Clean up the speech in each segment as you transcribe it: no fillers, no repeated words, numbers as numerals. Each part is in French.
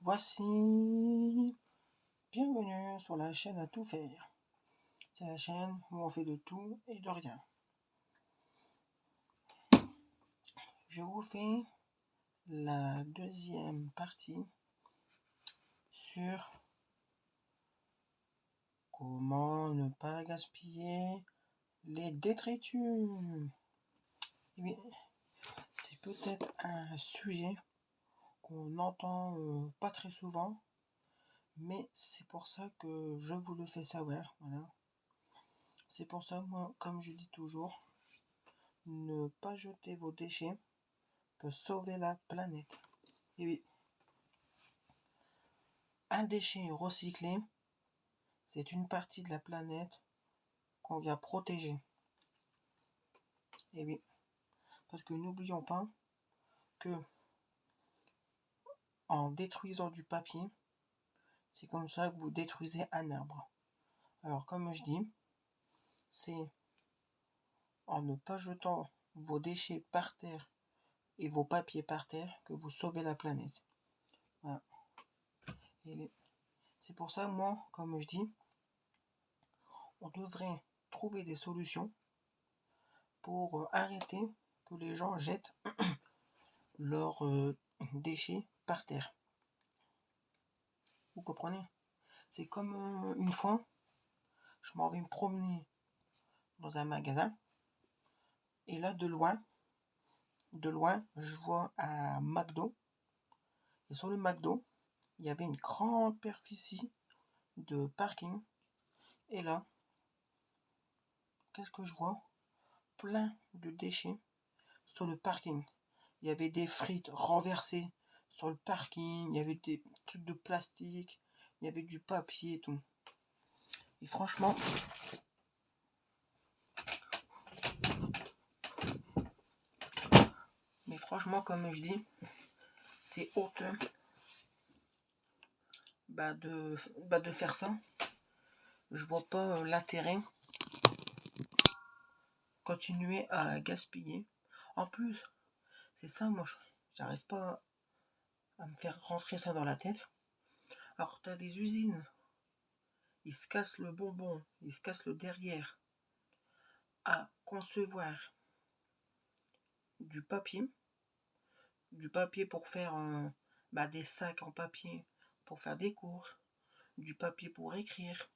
Voici, bienvenue sur la chaîne à tout faire. C'est la chaîne où on fait de tout et de rien. Je vous fais la deuxième partie sur comment ne pas gaspiller les détritus. Eh bien, c'est peut-être un sujet qu'on n'entend pas très souvent, mais c'est pour ça que je vous le fais savoir. Voilà. C'est pour ça, moi, comme je dis toujours, ne pas jeter vos déchets peut sauver la planète. Et oui, un déchet recyclé, c'est une partie de la planète qu'on vient protéger. Et oui, parce que n'oublions pas que en détruisant du papier, c'est comme ça que vous détruisez un arbre. Alors comme je dis, c'est en ne pas jetant vos déchets par terre et vos papiers par terre que vous sauvez la planète. Voilà. Et c'est pour ça, moi, comme je dis, on devrait trouver des solutions pour arrêter que les gens jettent leurs déchets par terre. Vous comprenez? C'est comme une fois, je m'en vais me promener dans un magasin, et là de loin, je vois un McDo, et sur le McDo, il y avait une grande superficie de parking, et là, qu'est-ce que je vois? Plein de déchets sur le parking. Il y avait des frites renversées sur le parking, il y avait des trucs de plastique, il y avait du papier et tout. Et franchement, comme je dis, c'est honteux de faire ça. Je vois pas l'intérêt. Continuer à gaspiller. En plus, c'est ça, moi, j'arrive pas à me faire rentrer ça dans la tête. Alors, t'as des usines, ils se cassent le bonbon, ils se cassent le derrière à concevoir du papier pour faire des sacs en papier pour faire des courses, du papier pour écrire,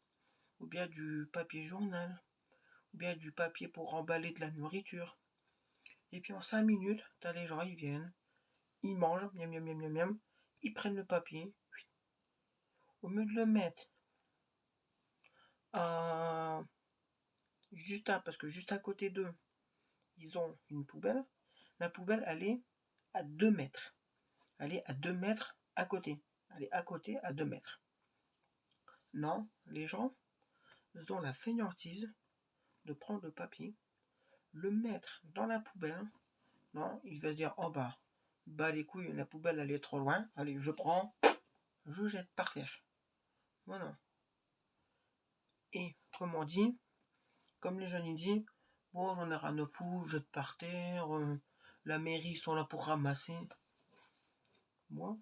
ou bien du papier journal, ou bien du papier pour emballer de la nourriture. Et puis en 5 minutes, t'as les gens, ils viennent, ils mangent, miam miam miam miam miam, ils prennent le papier, au lieu de le mettre parce que juste à côté d'eux, ils ont une poubelle. La poubelle, elle est à 2 mètres. Elle est à 2 mètres à côté. Elle est à côté à 2 mètres. Non, les gens, ils ont la fainéantise de prendre le papier, le mettre dans la poubelle. Non, il va se dire, oh bah les couilles, la poubelle elle est trop loin. Allez, je prends, je jette par terre. Voilà. Et comme on dit, comme les jeunes ils disent, bon j'en ai rien à foutre, je jette par terre, la mairie ils sont là pour ramasser. Moi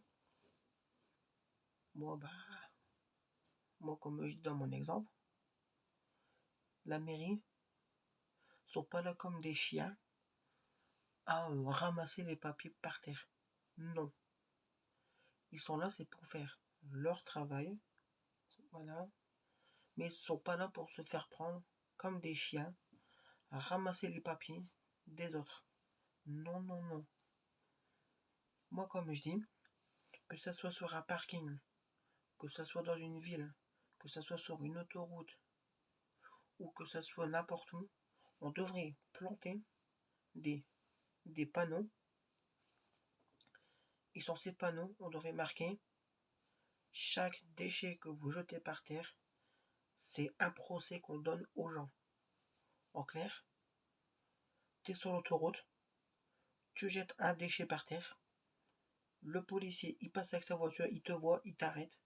comme je dis dans mon exemple, la mairie sont pas là comme des chiens à ramasser les papiers par terre. Non. Ils sont là, c'est pour faire leur travail. Voilà. Mais ils sont pas là pour se faire prendre comme des chiens à ramasser les papiers des autres. Non, non, non. Moi, comme je dis, que ce soit sur un parking, que ce soit dans une ville, que ce soit sur une autoroute, ou que ce soit n'importe où, on devrait planter des panneaux. Et sur ces panneaux, on devrait marquer chaque déchet que vous jetez par terre, c'est un procès qu'on donne aux gens. En clair, t'es sur l'autoroute, tu jettes un déchet par terre, le policier, il passe avec sa voiture, il te voit, il t'arrête,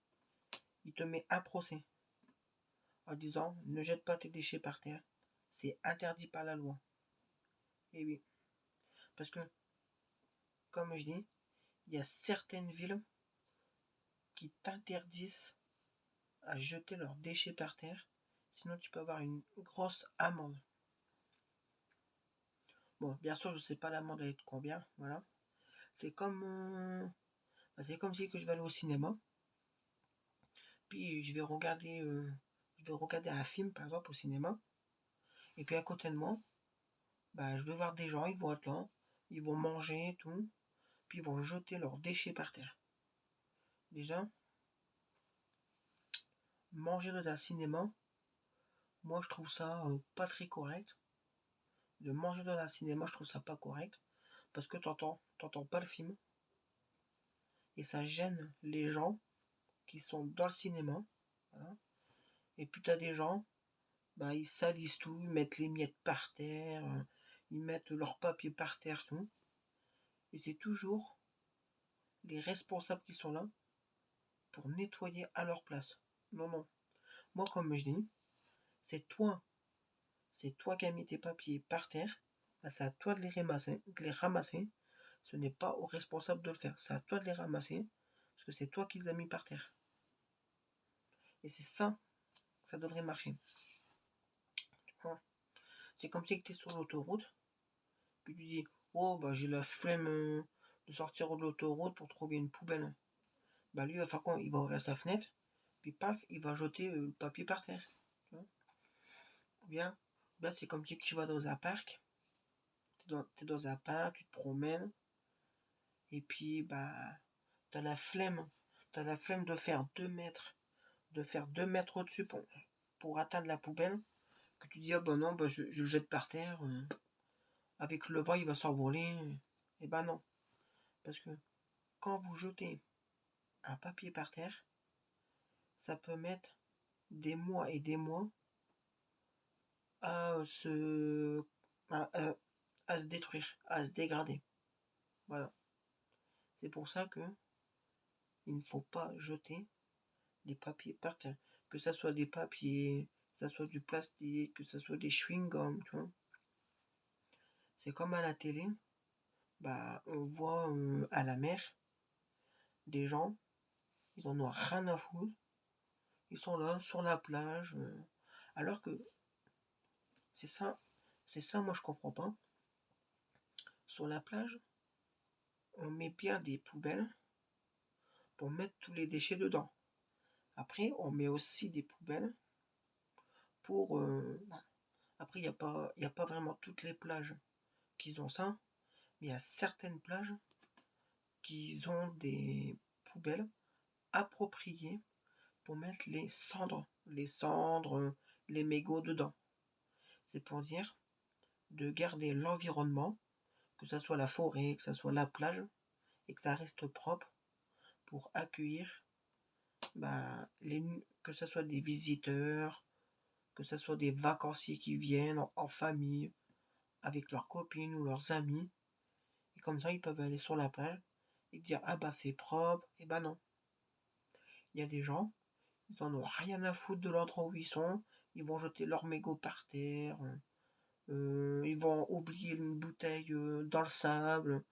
il te met un procès en disant ne jette pas tes déchets par terre, c'est interdit par la loi. Et oui, parce que, comme je dis, il y a certaines villes qui t'interdisent à jeter leurs déchets par terre, sinon tu peux avoir une grosse amende. Bon, bien sûr, je sais pas l'amende va être combien, voilà. C'est comme si que je vais aller au cinéma, puis je vais regarder un film par exemple au cinéma, et puis à côté de moi, je vais voir des gens, ils vont être là, ils vont manger et tout, puis ils vont jeter leurs déchets par terre. Déjà, manger dans un cinéma, moi je trouve ça pas très correct. De manger dans un cinéma, je trouve ça pas correct, parce que t'entends pas le film, et ça gêne les gens qui sont dans le cinéma, voilà. Et puis t'as des gens, ils salissent tout, ils mettent les miettes par terre, ils mettent leur papier par terre, tout. Et c'est toujours les responsables qui sont là pour nettoyer à leur place. Non, non. Moi, comme je dis, c'est toi qui as mis tes papiers par terre, c'est à toi de les ramasser. Ce n'est pas au responsable de le faire. C'est à toi de les ramasser, parce que c'est toi qui les as mis par terre. Et c'est ça, ça devrait marcher. C'est comme si tu es sur l'autoroute, puis tu dis, oh, j'ai la flemme de sortir de l'autoroute pour trouver une poubelle. Lui, il va faire quoi? Il va ouvrir sa fenêtre, puis paf, il va jeter le papier par terre. Tu vois. Ou bien c'est comme si tu vas dans un parc, t'es dans un parc, tu te promènes, et puis t'as la flemme, de faire 2 mètres, au-dessus pour atteindre la poubelle, que tu dis, non, je le jette par terre, avec le vent il va s'envoler, et non, parce que quand vous jetez un papier par terre, ça peut mettre des mois et des mois à se, à se détruire, à se dégrader. Voilà. C'est pour ça que il ne faut pas jeter les papiers par terre. Que ça soit des papiers, que ça soit du plastique, que ça soit des chewing-gums, tu vois. C'est comme à la télé, on voit à la mer des gens, ils en ont rien à foutre. Ils sont là sur la plage, alors que c'est ça, moi je comprends pas. Sur la plage, on met bien des poubelles pour mettre tous les déchets dedans. Après, on met aussi des poubelles pour. Après, il y a pas vraiment toutes les plages qui ont ça, mais il y a certaines plages qui ont des poubelles appropriées pour mettre les mégots dedans. C'est pour dire de garder l'environnement, que ce soit la forêt, que ce soit la plage, et que ça reste propre pour accueillir que ce soit des visiteurs, que ce soit des vacanciers qui viennent en famille, avec leurs copines ou leurs amis, et comme ça ils peuvent aller sur la plage et dire c'est propre, et non. Il y a des gens, ils en ont rien à foutre de l'endroit où ils vont jeter leur mégot par terre, ils vont oublier une bouteille dans le sable,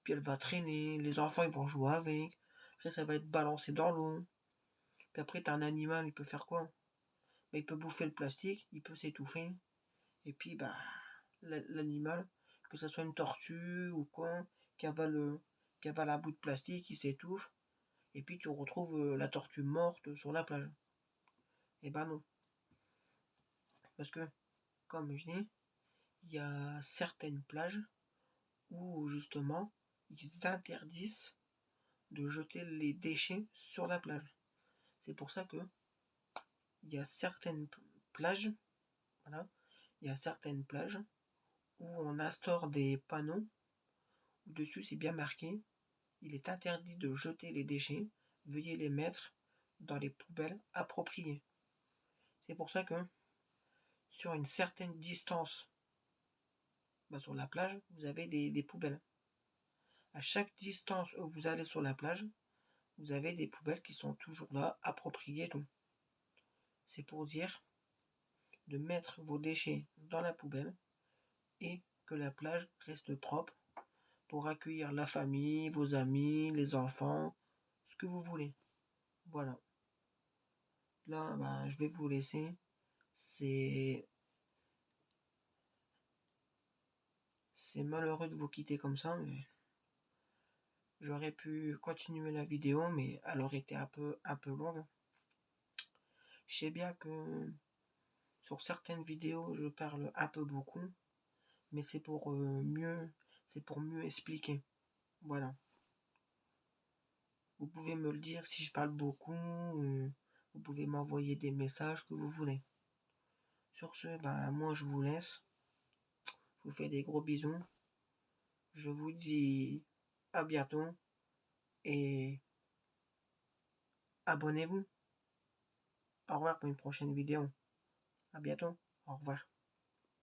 puis elle va traîner, les enfants ils vont jouer avec, après ça va être balancé dans l'eau, puis après t'as un animal, il peut faire quoi? Il peut bouffer le plastique, il peut s'étouffer, et puis l'animal, que ce soit une tortue ou quoi, qui avale un bout de plastique, il s'étouffe, et puis tu retrouves la tortue morte sur la plage. Et non. Parce que, comme je dis, il y a certaines plages où justement ils interdisent de jeter les déchets sur la plage. C'est pour ça que il y a certaines plages, voilà, il y a certaines plages où on instaure des panneaux où dessus c'est bien marqué, il est interdit de jeter les déchets, veuillez les mettre dans les poubelles appropriées. C'est pour ça que sur une certaine distance sur la plage, vous avez des poubelles. À chaque distance où vous allez sur la plage, vous avez des poubelles qui sont toujours là, appropriées. Donc, c'est pour dire de mettre vos déchets dans la poubelle et que la plage reste propre pour accueillir la famille, vos amis, les enfants, ce que vous voulez. Voilà. Là, bah, je vais vous laisser. C'est c'est malheureux de vous quitter comme ça, mais j'aurais pu continuer la vidéo, mais elle aurait été un peu longue. Je sais bien que sur certaines vidéos, je parle un peu beaucoup, mais c'est pour mieux expliquer. Voilà. Vous pouvez me le dire si je parle beaucoup, ou vous pouvez m'envoyer des messages que vous voulez. Sur ce, bah, moi je vous laisse. Je vous fais des gros bisous. Je vous dis à bientôt et abonnez-vous. Au revoir pour une prochaine vidéo. À bientôt. Au revoir.